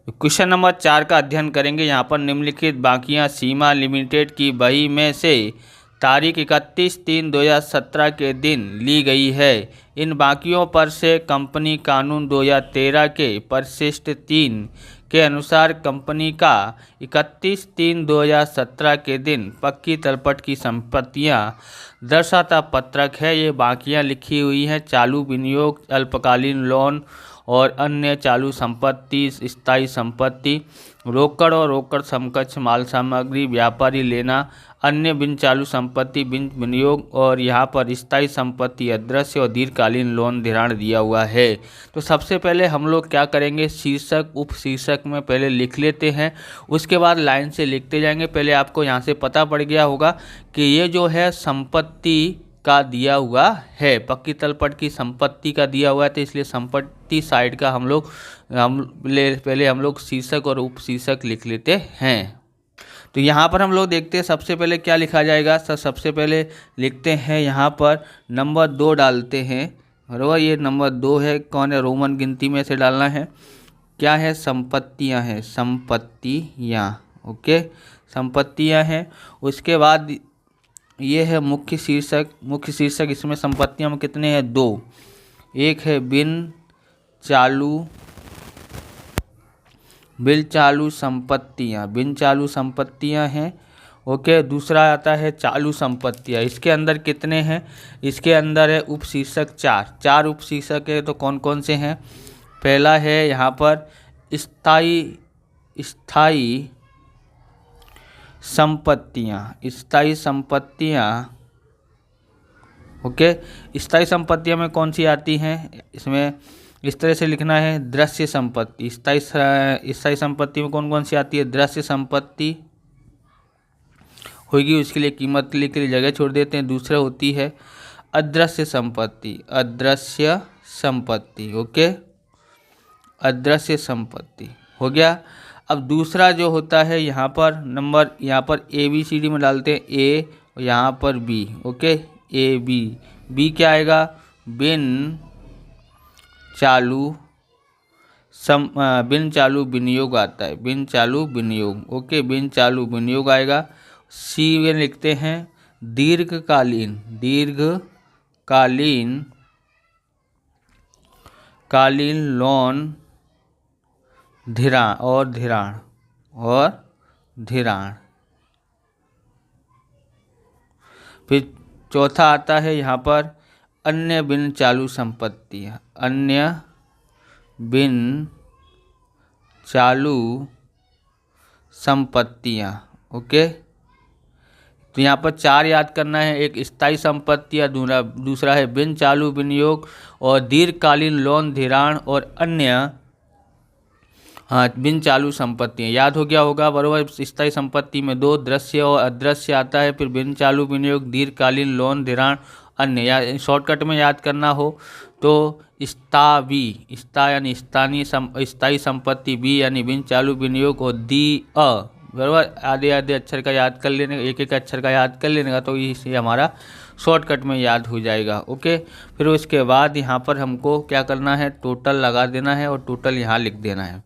Question number 4 का अध्ययन करेंगे। यहाँ पर निम्नलिखित बाकियाँ सीमा लिमिटेड की बही में से तारीख 31/3/2017 के दिन ली गई है। इन बाकियों पर से कंपनी कानून 2013 के परिशिष्ट 3 के अनुसार कंपनी का 31/3/2017 के दिन पक्की तलपट की संपत्तियां दर्शाता पत्रक है। ये बाकियां लिखी हुई हैं चालू विनियोग, अल्पकालीन लोन और अन्य चालू संपत्ति, स्थायी संपत्ति, रोकड़ और रोकड़ समकक्ष माल सामग्री, व्यापारी लेना, अन्य बिन चालू संपत्ति, बिन विनियोग और यहाँ पर स्थायी संपत्ति, अदृश्य और दीर्घकालीन लोन धिराण दिया हुआ है। तो सबसे पहले हम लोग क्या करेंगे, शीर्षक उप शीर्षक में पहले लिख लेते हैं, उसके बाद लाइन से लिखते जाएंगे। पहले आपको यहाँ से पता पड़ गया होगा कि ये जो है संपत्ति का दिया हुआ है, पक्की तलपट की संपत्ति का दिया हुआ है, तो इसलिए संपत्ति साइड का पहले हम लोग शीर्षक और उप शीर्षक लिख लेते हैं। तो यहाँ पर हम लोग देखते हैं सबसे पहले क्या लिखा जाएगा। सबसे पहले लिखते हैं यहाँ पर नंबर 2 डालते हैं, बराबर। ये नंबर 2 है, कौन है, रोमन गिनती में से डालना है। क्या है, संपत्तियाँ हैं, संपत्तियाँ, ओके, संपत्तियाँ हैं। उसके बाद ये है मुख्य शीर्षक। मुख्य शीर्षक इसमें संपत्तियां में कितने हैं, 2। एक है बिन चालू संपत्तियां हैं, ओके। दूसरा आता है चालू संपत्तियां। इसके अंदर कितने हैं, इसके अंदर है उप शीर्षक 4 उप शीर्षक है। तो कौन कौन से हैं, पहला है यहाँ पर स्थायी संपत्तियां, ओके। स्थायी संपत्तियां में कौन सी आती हैं, इसमें इस तरह से लिखना है, दृश्य संपत्ति। स्थायी संपत्ति में कौन कौन सी आती है, दृश्य संपत्ति होगी, उसके लिए कीमत लिख के लिए जगह छोड़ देते हैं। दूसरा होती है अदृश्य संपत्ति, ओके, अदृश्य संपत्ति हो गया। अब दूसरा जो होता है यहाँ पर नंबर, यहाँ पर ABCD में डालते हैं, A और यहाँ पर B, ओके, B क्या आएगा, बिन चालू विनियोग आता है, बिन चालू विनियोग, ओके, बिन चालू विनियोग आएगा। C में लिखते हैं दीर्घकालीन लोन धिराण। फिर चौथा आता है यहाँ पर अन्य बिन चालू संपत्तियाँ, ओके। तो यहाँ पर 4 याद करना है, एक स्थायी संपत्ति या दूसरा है बिन चालू विनियोग और दीर्घकालीन लोन धिराण और अन्य बिन चालू संपत्तियाँ। याद हो गया होगा, बराबर। स्थायी संपत्ति में 2 दृश्य और अदृश्य आता है, फिर बिन चालू विनियोग, दीर्घकालीन लोन धिराण, अन्य। या शॉर्टकट में याद करना हो तो यानी स्थायी संपत्ति, बी यानी बिन चालू विनियोग और बराबर। आधे अक्षर का याद कर लेने, एक अक्षर का याद कर लेने का, तो इसे हमारा शॉर्टकट में याद हो जाएगा, ओके। फिर उसके बाद यहाँ पर हमको क्या करना है, टोटल लगा देना है और टोटल यहाँ लिख देना है।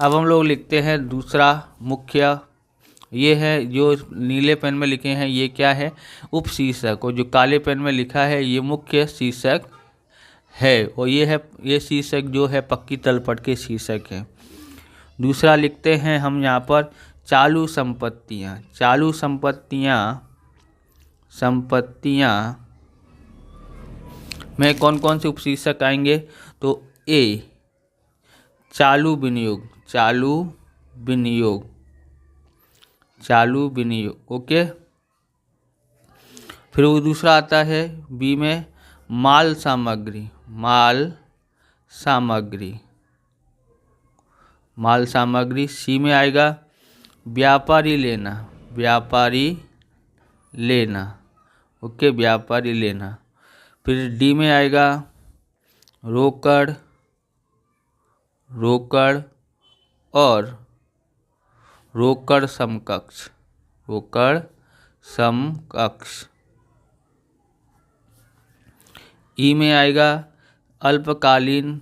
अब हम लोग लिखते हैं दूसरा मुख्य, ये है जो नीले पेन में लिखे हैं, ये क्या है, उप शीर्षक, और जो काले पेन में लिखा है ये मुख्य शीर्षक है, और ये शीर्षक जो है पक्की तलपट के शीर्षक है। दूसरा लिखते हैं हम यहाँ पर चालू संपत्तियाँ में कौन कौन से उपशीर्षक आएंगे, तो A चालू विनियोग, ओके। फिर वो दूसरा आता है B में माल सामग्री। C में आएगा व्यापारी लेना, ओके, व्यापारी लेना। फिर D में आएगा रोकड़ और रोकड़ समकक्ष। ई में आएगा अल्पकालीन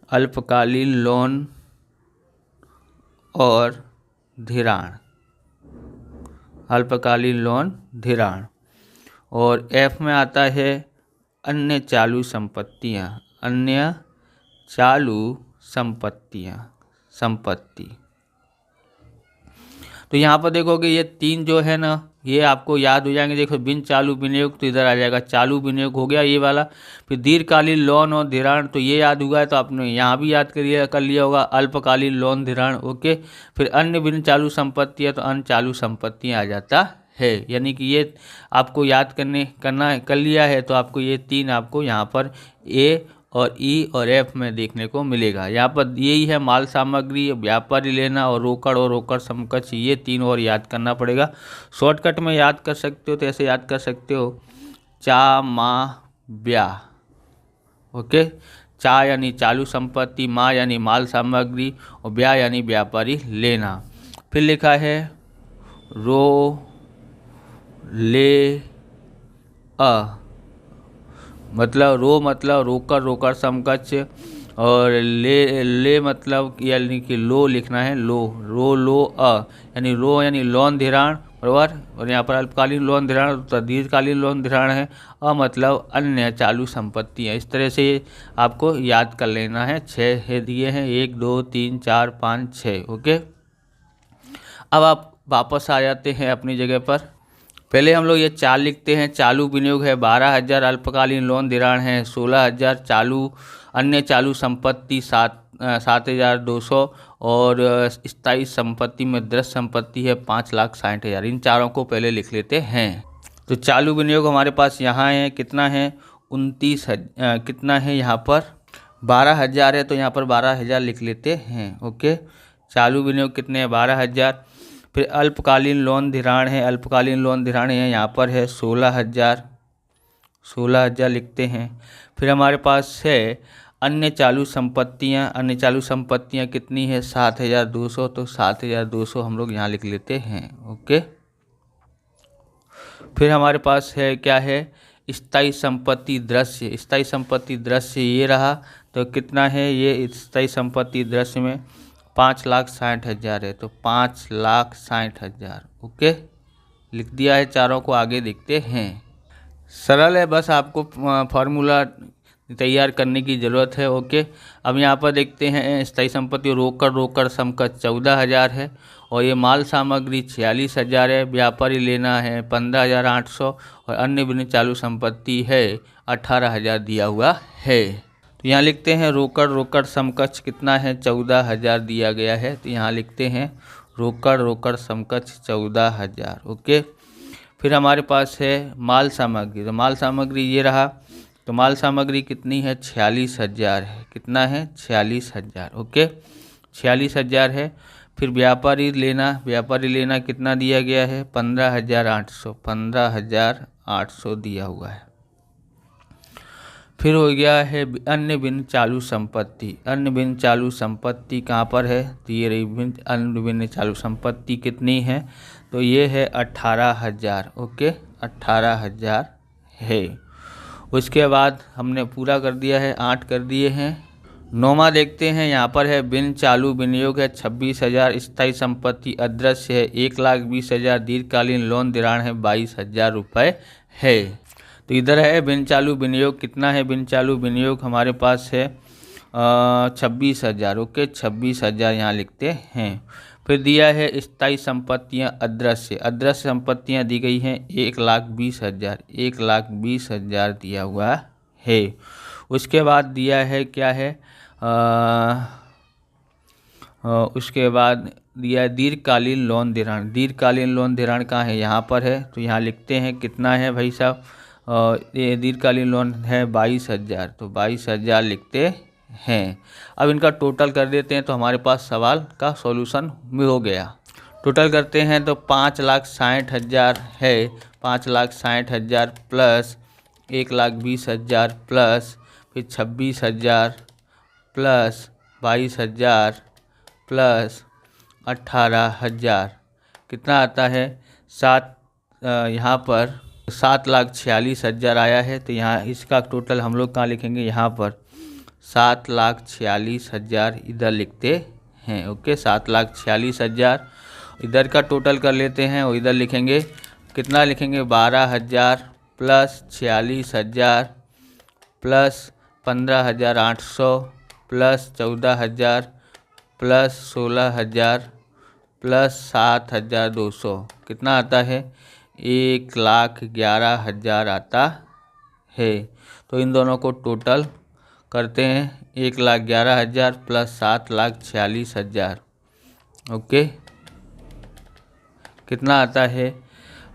अल्पकालीन लोन और धिराण, अल्पकालीन लोन धिराण। और एफ में आता है अन्य चालू संपत्तियाँ, अन्य चालू संपत्ति। तो यहाँ पर देखोगे ये तीन जो है ना, ये आपको याद हो जाएंगे। देखो बिन चालू विनियोग तो इधर आ जाएगा, चालू विनियोग हो गया ये वाला। फिर दीर्घकालीन लोन और धिराण, तो ये याद हुआ है तो आपने यहाँ भी याद कर लिया होगा, अल्पकालीन लोन धिराण। ओके, फिर अन्य बिन चालू संपत्ति है तो अन्य चालू संपत्तियाँ आ जाता है। यानी कि ये आपको याद कर लिया है तो आपको ये तीन आपको यहाँ पर ए और ई और एफ में देखने को मिलेगा। यहाँ पर यही है माल सामग्री, व्यापारी लेना और रोकड़ समकक्ष, ये तीन और याद करना पड़ेगा। शॉर्टकट में याद कर सकते हो तो ऐसे याद कर सकते हो, चा मा ब्या। ओके, चा यानी चालू संपत्ति, मा यानी माल सामग्री और ब्या यानी व्यापारी लेना। फिर लिखा है रो ले अ, मतलब रो मतलब रोकड़ समकक्ष, और ले मतलब यानी कि लो लिखना है, रो अ, यानी रो यानी लोन धिराण, बराबर। और यहाँ पर अल्पकालीन लोन धिराण तो दीर्घकालीन लोन धिराण है, अ मतलब अन्य चालू संपत्ति है। इस तरह से आपको याद कर लेना है। 6 है दिए हैं, 1 2 3 4 5 6। ओके, अब आप वापस आ जाते हैं अपनी जगह पर। पहले हम लोग ये 4 लिखते हैं। चालू विनियोग है 12,000, अल्पकालीन लोन धिराण है 16,000, चालू अन्य चालू संपत्ति 7,200 और स्थायी संपत्ति में दृश्य संपत्ति है 5,60,000। इन चारों को पहले लिख लेते हैं। तो चालू विनियोग हमारे पास यहाँ है, कितना है 29,000, कितना है यहाँ पर 12,000 है तो यहाँ पर 12,000 लिख लेते हैं। ओके, चालू विनियोग कितने हैं 12,000। फिर अल्पकालीन लोन धिराण है, अल्पकालीन लोन धिराण है यहाँ पर है 16,000 लिखते हैं। फिर हमारे पास है अन्य चालू संपत्तियाँ, अन्य चालू संपत्तियाँ कितनी है 7,200, तो 7,200 हम लोग यहाँ लिख लेते हैं। ओके, फिर हमारे पास है क्या है स्थायी संपत्ति दृश्य, स्थायी संपत्ति दृश्य ये रहा, तो कितना है ये स्थायी संपत्ति दृश्य में 5,60,000 है, तो 5,60,000। ओके, लिख दिया है चारों को, आगे देखते हैं। सरल है, बस आपको फार्मूला तैयार करने की ज़रूरत है। ओके, अब यहाँ पर देखते हैं स्थायी संपत्ति रोकड़ समकक्ष 14,000 है, और ये माल सामग्री 46,000 है, व्यापारी लेना है 15,800 और अन्य बिन चालू संपत्ति है 18,000 दिया हुआ है। तो यहाँ लिखते हैं रोकड़ समकक्ष कितना है 14,000 दिया गया है, तो यहाँ लिखते हैं रोकड़ समकक्ष 14,000। ओके, फिर हमारे पास है माल सामग्री, तो माल सामग्री ये रहा, तो माल सामग्री कितनी है 46,000 है, कितना है 46,000। ओके, 46,000 है। फिर व्यापारी लेना कितना दिया गया है 15,800 दिया हुआ है। फिर हो गया है अन्य बिन चालू संपत्ति, अन्य बिन चालू संपत्ति कहाँ पर है, तो ये रही अन्य बिन चालू संपत्ति कितनी है, तो ये है 18,000। ओके, 18,000 है। उसके बाद हमने पूरा कर दिया है, 8 कर दिए हैं। 9वां देखते हैं, यहाँ पर है बिन चालू विनियोग है 26,000, स्थायी संपत्ति अदृश्य है 1,20,000, दीर्घकालीन लोन धिराण है 22,000 रुपये है। तो इधर है बिन चालू विनियोग कितना है, बिन चालू विनियोग हमारे पास है 26,000। ओके, 26,000 यहाँ लिखते हैं। फिर दिया है स्थायी संपत्तियाँ अदृश्य संपत्तियाँ दी गई हैं 1,20,000, 1,20,000 दिया हुआ है। उसके बाद दिया है क्या है उसके बाद दिया है दीर्घकालीन लोन धिराण, दीर्घकालीन लोन धिराण कहाँ है, यहाँ पर है, तो यहाँ लिखते हैं कितना है भाई साहब, ये दीर्घकालीन लोन है 22,000, तो 22,000 लिखते हैं। अब इनका टोटल कर देते हैं तो हमारे पास सवाल का सॉल्यूशन भी हो गया। टोटल करते हैं तो 5,60,000 है, 5,60,000 प्लस 1,20,000 प्लस फिर 26,000 प्लस 22,000 प्लस 18,000 कितना आता है यहाँ पर 7,46,000 आया है। तो यहाँ इसका टोटल हम लोग कहाँ लिखेंगे, यहाँ पर 7,46,000 इधर लिखते हैं। ओके, 7,46,000 इधर का टोटल कर लेते हैं और इधर लिखेंगे कितना लिखेंगे 12,000 plus 46,000 plus 15,800 plus 14,000 plus 16,000 plus 7,200 कितना आता है 1,11,000 आता है। तो इन दोनों को टोटल करते हैं 1,11,000 प्लस 7,46,000। ओके, कितना आता है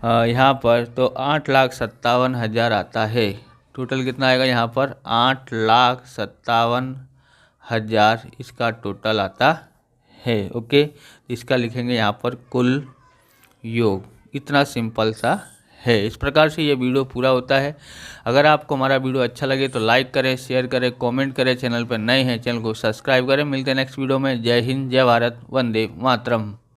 यहाँ पर तो 8,57,000 आता है। टोटल कितना आएगा यहाँ पर 8,57,000 इसका टोटल आता है। ओके, इसका लिखेंगे यहाँ पर कुल योग। इतना सिंपल सा है। इस प्रकार से ये वीडियो पूरा होता है। अगर आपको हमारा वीडियो अच्छा लगे तो लाइक करें, शेयर करें, कमेंट करें। चैनल पर नए हैं चैनल को सब्सक्राइब करें। मिलते हैं नेक्स्ट वीडियो में। जय हिंद, जय भारत, वंदे मातरम।